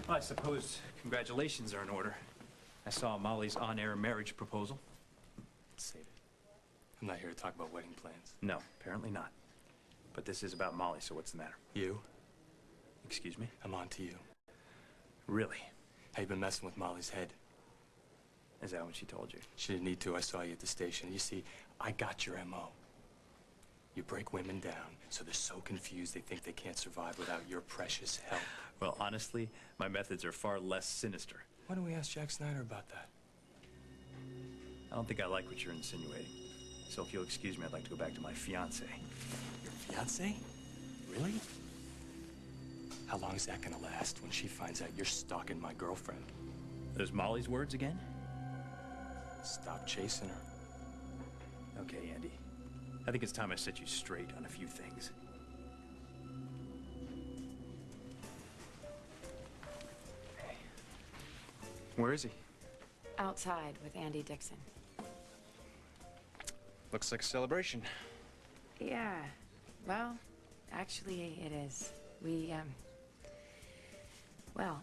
Well, I suppose congratulations are in order. I saw Molly's on-air marriage proposal. Save it. I'm not here to talk about wedding plans. No, apparently not. But this is about Molly, so what's the matter? You? Excuse me? I'm on to you. Really? How you been messing with Molly's head? Is that what she told you? She didn't need to. I saw you at the station. You see, I got your M.O. You break women down, so they're so confused they think they can't survive without your precious help. Well, honestly, my methods are far less sinister. Why don't we ask Jack Snyder about that? I don't think I like what you're insinuating. So if you'll excuse me, I'd like to go back to my fiancé. Your fiancé? Really? How long is that gonna last when she finds out you're stalking my girlfriend? Those Molly's words again? Stop chasing her. Okay, Andy. I think it's time I set you straight on a few things. Hey. Where is he? Outside with Andy Dixon. Looks like a celebration. Yeah. Well, actually, it is. Well...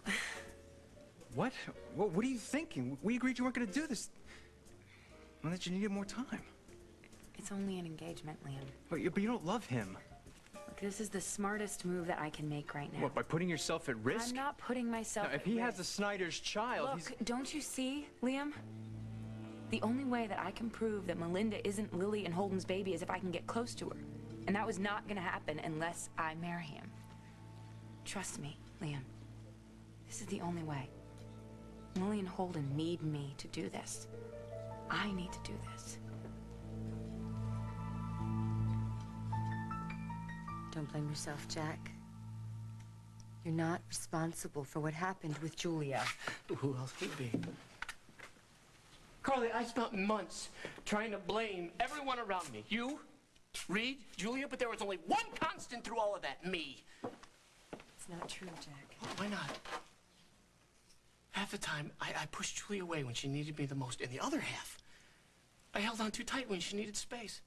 What? What are you thinking? We agreed you weren't going to do this. And that you needed more time. It's only an engagement, Liam. But you don't love him. Look, this is the smartest move that I can make right now. What, by putting yourself at risk? I'm not putting myself now, at if he risk. has a Snyder's child, Look, don't you see, Liam? The only way that I can prove that Melinda isn't Lily and Holden's baby is if I can get close to her. And that was not gonna happen unless I marry him. Trust me, Liam. This is the only way. Lily and Holden need me to do this. I need to do this. Don't blame yourself, Jack. You're not responsible for what happened with Julia. Who else would be? Carly, I spent months trying to blame everyone around me. You, Reid, Julia, but there was only one constant through all of that, me. It's not true, Jack. Well, why not? Half the time, I pushed Julia away when she needed me the most, and the other half, I held on too tight when she needed space.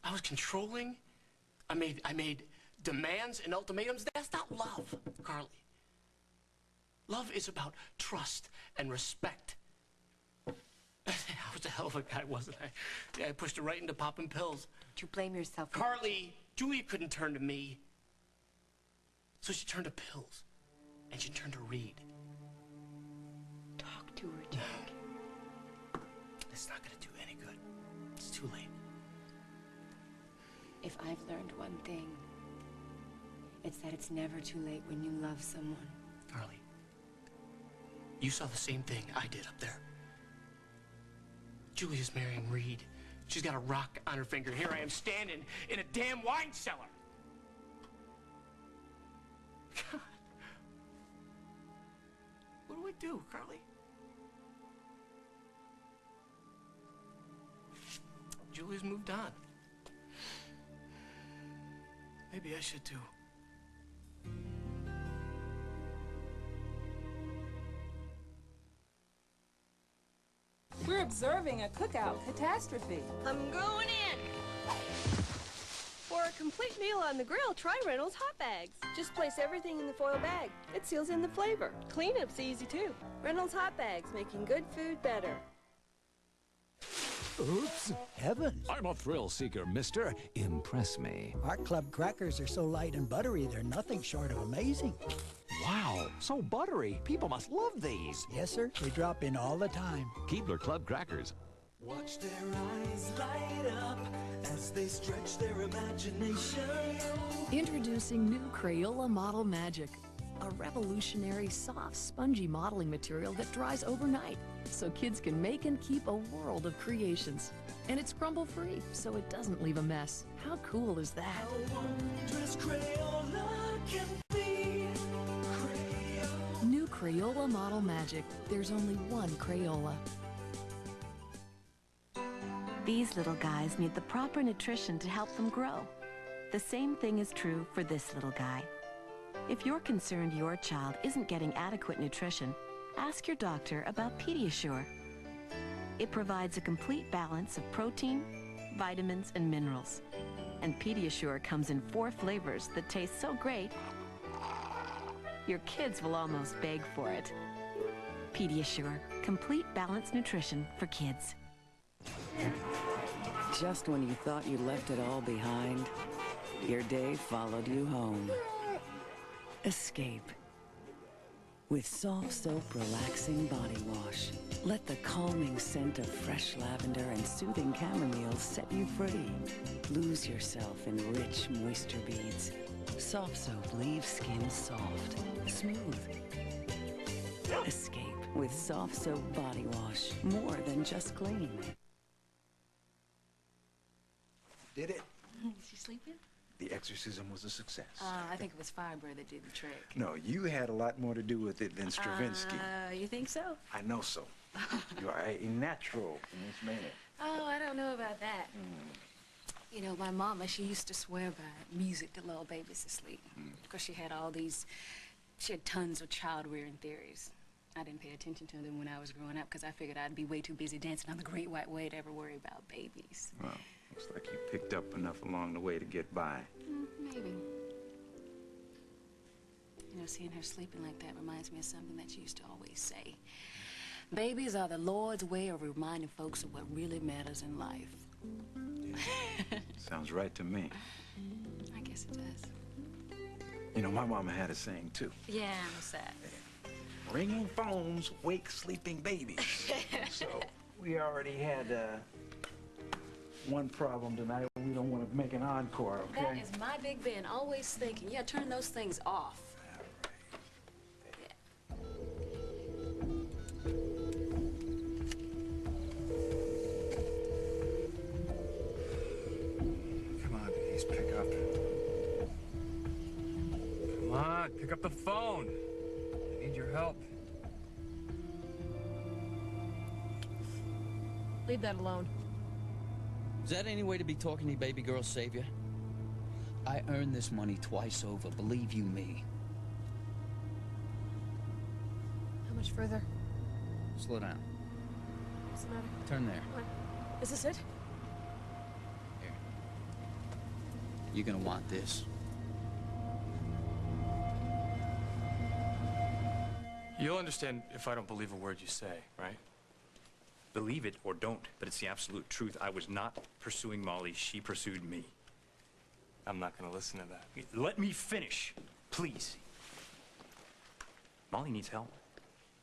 I was controlling. I made demands and ultimatums. That's not love, Carly. Love is about trust and respect. I was a hell of a guy, wasn't I? Yeah, I pushed her right into popping pills. Don't you blame yourself? Carly, Julia couldn't turn to me. So she turned to pills. And she turned to Reid. Talk to her, Jack. It's not gonna do any good. It's too late. If I've learned one thing, it's that it's never too late when you love someone. Carly, you saw the same thing I did up there. Julia's marrying Reid. She's got a rock on her finger. Here I am standing in a damn wine cellar. God. What do I do, Carly? Julia's moved on. Maybe I should too. We're observing a cookout catastrophe. I'm going in. For a complete meal on the grill, try Reynolds hot bags. Just place everything in the foil bag. It seals in the flavor. Cleanup's easy too. Reynolds hot bags, making good food better. Oops, heavens. I'm a thrill seeker, mister. Impress me. Our club crackers are so light and buttery, they're nothing short of amazing. Wow, so buttery. People must love these. Yes, sir. We drop in all the time. Keebler Club crackers. Watch their eyes light up as they stretch their imagination. Introducing new Crayola Model Magic, a revolutionary, soft, spongy modeling material that dries overnight, so kids can make and keep a world of creations. And it's crumble-free, so it doesn't leave a mess. How cool is that? How wondrous Crayola can be. Crayola. New Crayola Model Magic. There's only one Crayola. These little guys need the proper nutrition to help them grow. The same thing is true for this little guy. If you're concerned your child isn't getting adequate nutrition, ask your doctor about Pediasure. It provides a complete balance of protein, vitamins, and minerals. And Pediasure comes in 4 flavors that taste so great, your kids will almost beg for it. Pediasure, complete balanced nutrition for kids. Just when you thought you left it all behind, your day followed you home. Escape. With soft soap relaxing body wash. Let the calming scent of fresh lavender and soothing chamomile set you free. Lose yourself in rich moisture beads. Soft soap leaves skin soft, smooth. Escape with soft soap body wash. More than just clean. Did it? Is she sleeping? The exorcism was a success. I think it was Fiber that did the trick. No, you had a lot more to do with it than Stravinsky. You think so? I know so. You are a natural in this manner. Oh, I don't know about that. You know, my mama, she used to swear by music to lull babies to sleep. Because she had tons of child-rearing theories. I didn't pay attention to them when I was growing up because I figured I'd be way too busy dancing on the Great White Way to ever worry about babies. Well, looks like you picked up enough along the way to get by. Maybe. You know, seeing her sleeping like that reminds me of something that she used to always say. Babies are the Lord's way of reminding folks of what really matters in life. Yeah. Sounds right to me. I guess it does. You know, my mama had a saying, too. Yeah, what's that? Ringing phones wake sleeping babies. So, we already had, one problem tonight. We don't want to make an encore, okay? That is my Big Ben, always thinking, yeah, turn those things off. Come on, please pick up. Come on, pick up the phone. I need your help. Leave that alone. Is that any way to be talking to baby girl savior? I earned this money twice over, believe you me. How much further? Slow down. What's the matter? Turn there. What? Is this it? Here. You're gonna want this. You'll understand if I don't believe a word you say, right? Believe it or don't, but it's the absolute truth. I was not pursuing Molly. She pursued me. I'm not going to listen to that. Let me finish, please. Molly needs help.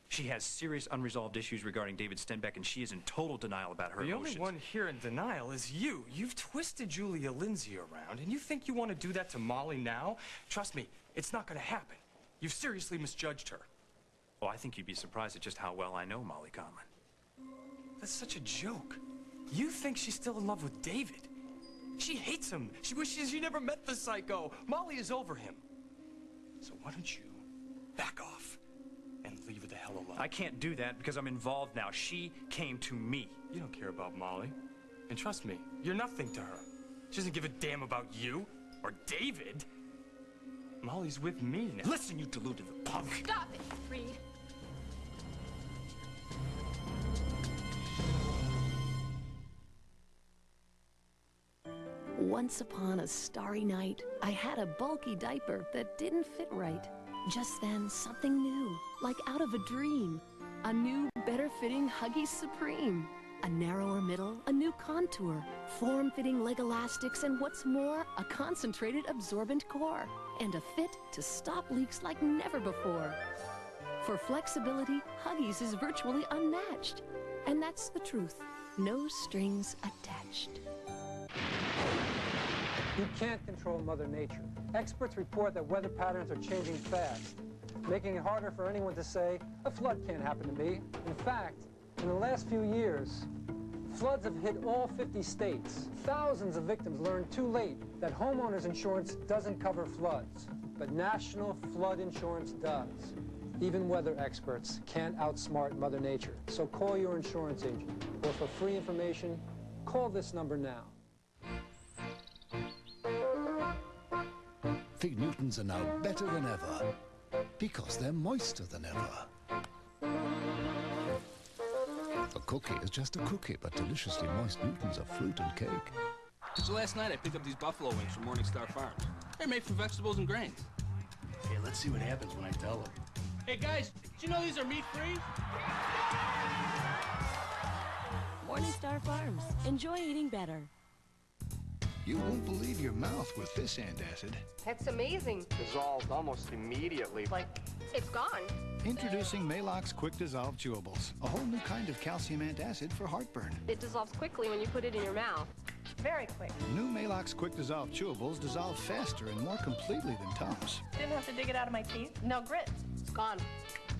She has serious unresolved issues regarding David Stenbeck, and she is in total denial about her emotions. The only one here in denial is you. You've twisted Julia Lindsay around, and you think you want to do that to Molly now? Trust me, it's not going to happen. You've seriously misjudged her. Oh, I think you'd be surprised at just how well I know Molly Conlon. That's such a joke. You think she's still in love with David. She hates him. She wishes she never met the psycho. Molly is over him. So why don't you back off and leave her the hell alone? I can't do that because I'm involved now. She came to me. You don't care about Molly. And trust me, you're nothing to her. She doesn't give a damn about you or David. Molly's with me now. Listen, you deluded punk. Stop it, Reid. Once upon a starry night, I had a bulky diaper that didn't fit right. Just then, something new, like out of a dream. A new, better-fitting Huggies Supreme. A narrower middle, a new contour, form-fitting leg elastics, and what's more, a concentrated absorbent core. And a fit to stop leaks like never before. For flexibility, Huggies is virtually unmatched. And that's the truth. No strings attached. You can't control Mother Nature. Experts report that weather patterns are changing fast, making it harder for anyone to say, a flood can't happen to me. In fact, in the last few years, floods have hit all 50 states. Thousands of victims learned too late that homeowners insurance doesn't cover floods, but National Flood Insurance does. Even weather experts can't outsmart Mother Nature. So call your insurance agent, or for free information, call this number now. Fig Newtons are now better than ever because they're moister than ever. A cookie is just a cookie, but deliciously moist newtons of fruit and cake. So last night I picked up these buffalo wings from Morningstar Farms. They're made from vegetables and grains. Hey, let's see what happens when I tell them. Hey guys, did you know these are meat-free? Morningstar Farms. Enjoy eating better. You won't believe your mouth with this antacid. That's amazing. Dissolved almost immediately. Like, it's gone. Introducing Maalox Quick Dissolve Chewables, a whole new kind of calcium antacid for heartburn. It dissolves quickly when you put it in your mouth. Very quick. New Maalox Quick Dissolve Chewables dissolve faster and more completely than Tums. Didn't have to dig it out of my teeth. No grit. It's gone.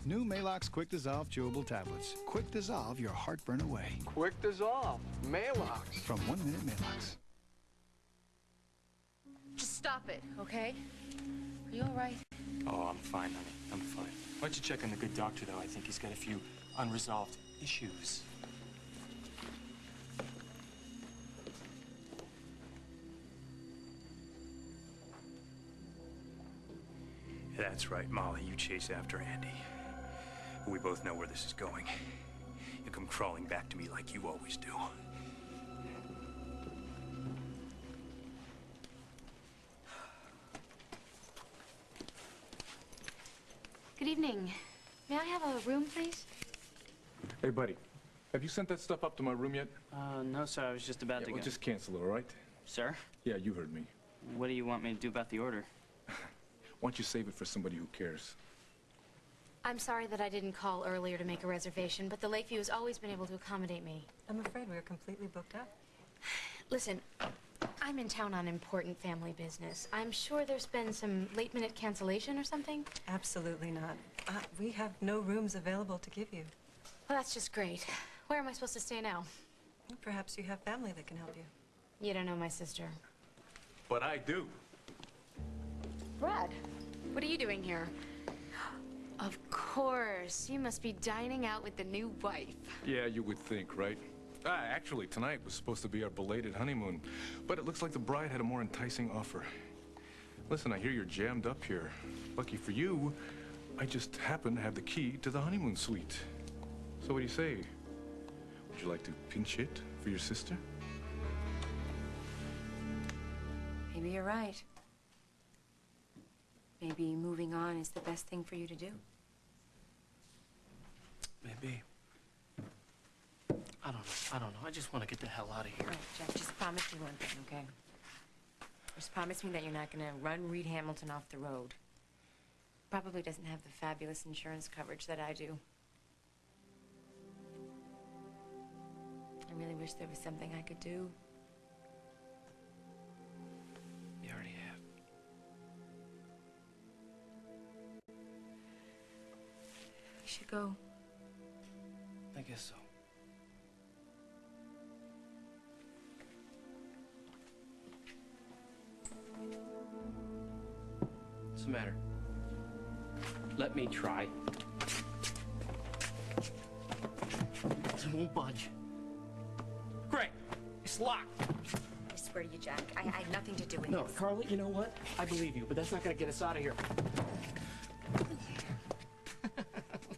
New Maalox Quick Dissolve Chewable Tablets. Quick dissolve your heartburn away. Quick dissolve. Maalox. From 1 Minute Maalox. Just stop it, okay? Are you all right? Oh, I'm fine, honey. I'm fine. Why don't you check on the good doctor, though? I think he's got a few unresolved issues. That's right, Molly. You chase after Andy. We both know where this is going. You come crawling back to me like you always do. Good evening. May I have a room, please? Hey, buddy. Have you sent that stuff up to my room yet? No, sir. I was just about to go. Well, just cancel it, all right? Sir? Yeah, you heard me. What do you want me to do about the order? Why don't you save it for somebody who cares? I'm sorry that I didn't call earlier to make a reservation, but the Lakeview has always been able to accommodate me. I'm afraid we're completely booked up. Listen, I'm in town on important family business. I'm sure there's been some late-minute cancellation or something. Absolutely not. We have no rooms available to give you. Well, that's just great. Where am I supposed to stay now? Perhaps you have family that can help you. You don't know my sister. But I do. Brad, what are you doing here? Of course. You must be dining out with the new wife. Yeah, you would think, right? Actually, tonight was supposed to be our belated honeymoon, but it looks like the bride had a more enticing offer. Listen, I hear you're jammed up here. Lucky for you, I just happen to have the key to the honeymoon suite. So what do you say? Would you like to pinch hit for your sister? Maybe you're right. Maybe moving on is the best thing for you to do. Maybe. I don't know. I just want to get the hell out of here. Right, Jeff, just promise me one thing, okay? Just promise me that you're not gonna run Reid Hamilton off the road. Probably doesn't have the fabulous insurance coverage that I do. I really wish there was something I could do. You already have. We should go. I guess so. What's the matter? Let me try. It won't budge. Great. It's locked. I swear to you, Jack, I had nothing to do with No, this. Carla, you know what? I believe you, but that's not gonna get us out of here.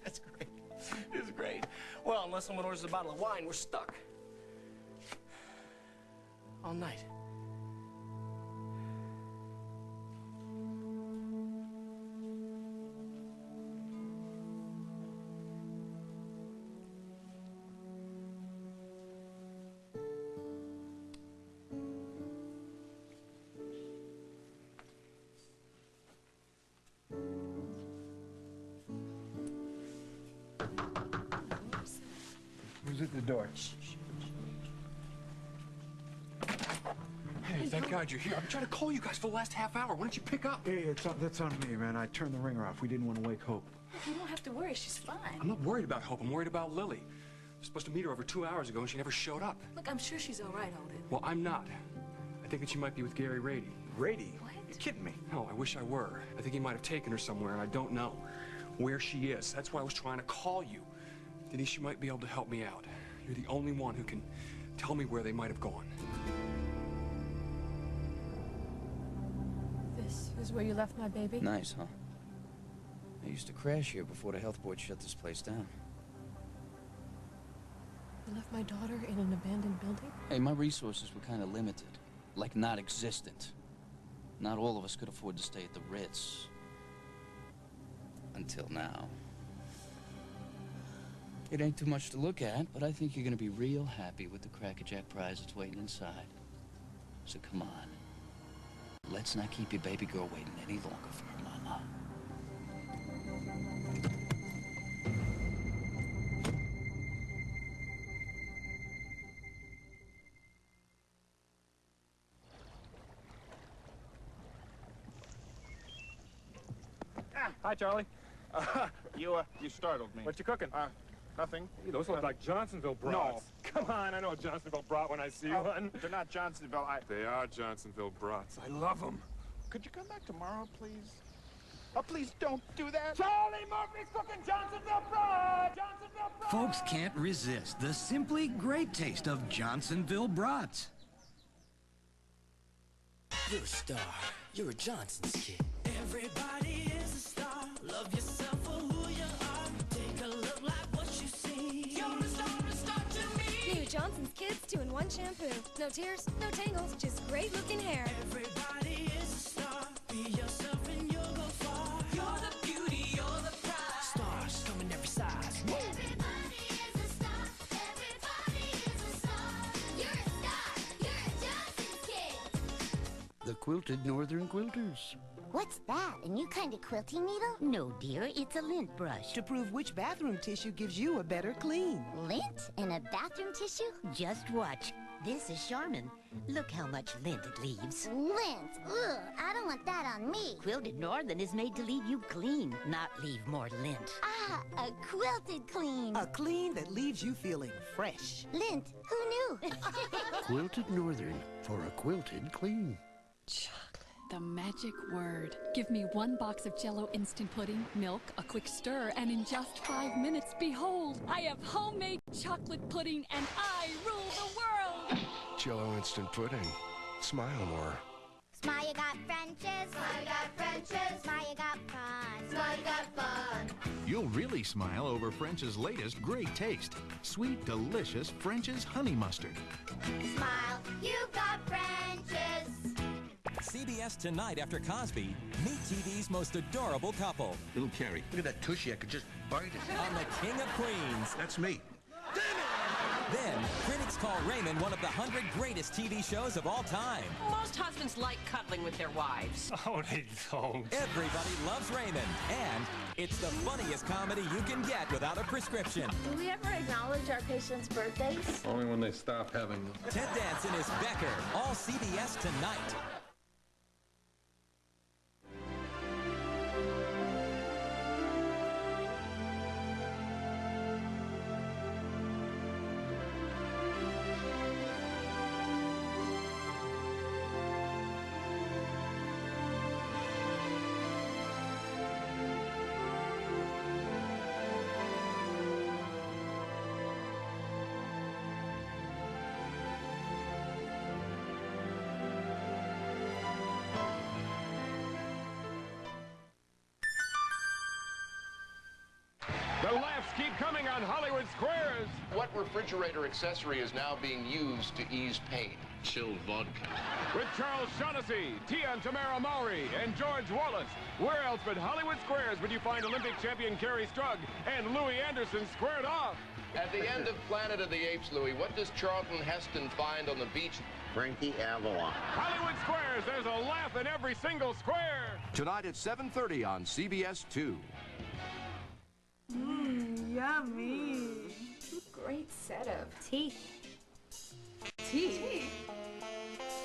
That's great. It's great. Well, unless someone orders a bottle of wine, we're stuck. All night. Who's at the door? Hey, thank God you're here. I've been trying to call you guys for the last half hour. Why don't you pick up? Hey, that's on me, man. I turned the ringer off. We didn't want to wake Hope. You don't have to worry. She's fine. I'm not worried about Hope. I'm worried about Lily. I was supposed to meet her over 2 hours ago, and she never showed up. Look, I'm sure she's all right, Holden. Well, I'm not. I think that she might be with Gary Rady. Rady? What? You're kidding me. No, I wish I were. I think he might have taken her somewhere, and I don't know where she is. That's why I was trying to call you. Denise, you might be able to help me out. You're the only one who can tell me where they might have gone. This is where you left my baby? Nice, huh? I used to crash here before the health board shut this place down. You left my daughter in an abandoned building? Hey, my resources were kind of limited. Like, not existent. Not all of us could afford to stay at the Ritz. Until now. It ain't too much to look at, but I think you're gonna be real happy with the crackerjack prize that's waiting inside. So come on. Let's not keep your baby girl waiting any longer for her mama. Hi, Charlie. You startled me. What you cooking? Nothing. Hey, those look like Johnsonville brats. No. Come on, I know a Johnsonville brat when I see one. They're not Johnsonville. They are Johnsonville brats. I love them. Could you come back tomorrow, please? Oh, please don't do that. Charlie Murphy's cooking Johnsonville brats! Johnsonville brats! Folks can't resist the simply great taste of Johnsonville brats. You're a star. You're a Johnson's kid. Everybody is a star. Love yourself for who you are. Take a look like what you see. You're a star to start to me. New Johnson's Kids 2-in-1 shampoo. No tears, no tangles, just great looking hair. Everybody is a star. Be yourself and you'll go far. You're the beauty, you're the prize. Stars come in every size. Woo. Everybody is a star. Everybody is a star. You're a star. You're a Johnson's Kid. The Quilted Northern Quilters. What's that? A new kind of quilting needle? No, dear, it's a lint brush. To prove which bathroom tissue gives you a better clean. Lint in a bathroom tissue? Just watch. This is Charmin. Look how much lint it leaves. Lint? Ugh, I don't want that on me. Quilted Northern is made to leave you clean, not leave more lint. Ah, a quilted clean. A clean that leaves you feeling fresh. Lint? Who knew? Quilted Northern for a quilted clean. The magic word. Give me 1 box of Jell-O instant pudding, milk, a quick stir, and in just 5 minutes, behold, I have homemade chocolate pudding and I rule the world! Jell-O instant pudding. Smile more. Smile, you got French's. Smile, you got French's. Smile, you got fun. Smile, you got fun. You'll really smile over French's latest great taste. Sweet, delicious French's honey mustard. Smile, you got French's. CBS Tonight after Cosby, meet TV's most adorable couple. Little Carrie, look at that tushy. I could just bite it. On The King of Queens. That's me. Then, critics call Raymond one of the 100 greatest TV shows of all time. Most husbands like cuddling with their wives. Oh, they don't. Everybody loves Raymond, and it's the funniest comedy you can get without a prescription. Do we ever acknowledge our patients' birthdays? Only when they stop having them. Ted Danson is Becker, all CBS Tonight. The laughs keep coming on Hollywood Squares. What refrigerator accessory is now being used to ease pain? Chilled vodka. With Charles Shaughnessy, Tia and Tamara Mowry, and George Wallace. Where else but Hollywood Squares would you find Olympic champion Kerry Strug and Louis Anderson squared off? At the end of Planet of the Apes, Louis, what does Charlton Heston find on the beach? Frankie Avalon. Hollywood Squares, there's a laugh in every single square. Tonight at 7:30 on CBS 2. Yummy. Great setup. Teeth. Teeth?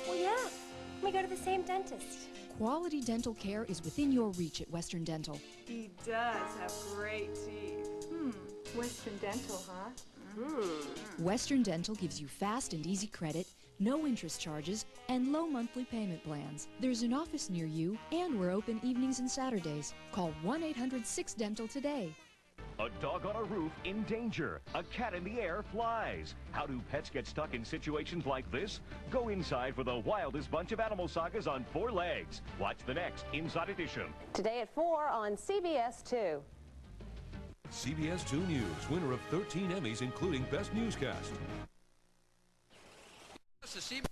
Well, yeah. We go to the same dentist. Quality dental care is within your reach at Western Dental. He does have great teeth. Western Dental, huh? Western Dental gives you fast and easy credit, no interest charges, and low monthly payment plans. There's an office near you, and we're open evenings and Saturdays. Call 1-800-6-DENTAL today. A dog on a roof in danger. A cat in the air flies. How do pets get stuck in situations like this? Go inside for the wildest bunch of animal sagas on 4 legs. Watch the next Inside Edition. Today at 4 on CBS 2. CBS 2 News, winner of 13 Emmys, including Best Newscast. This is CBS.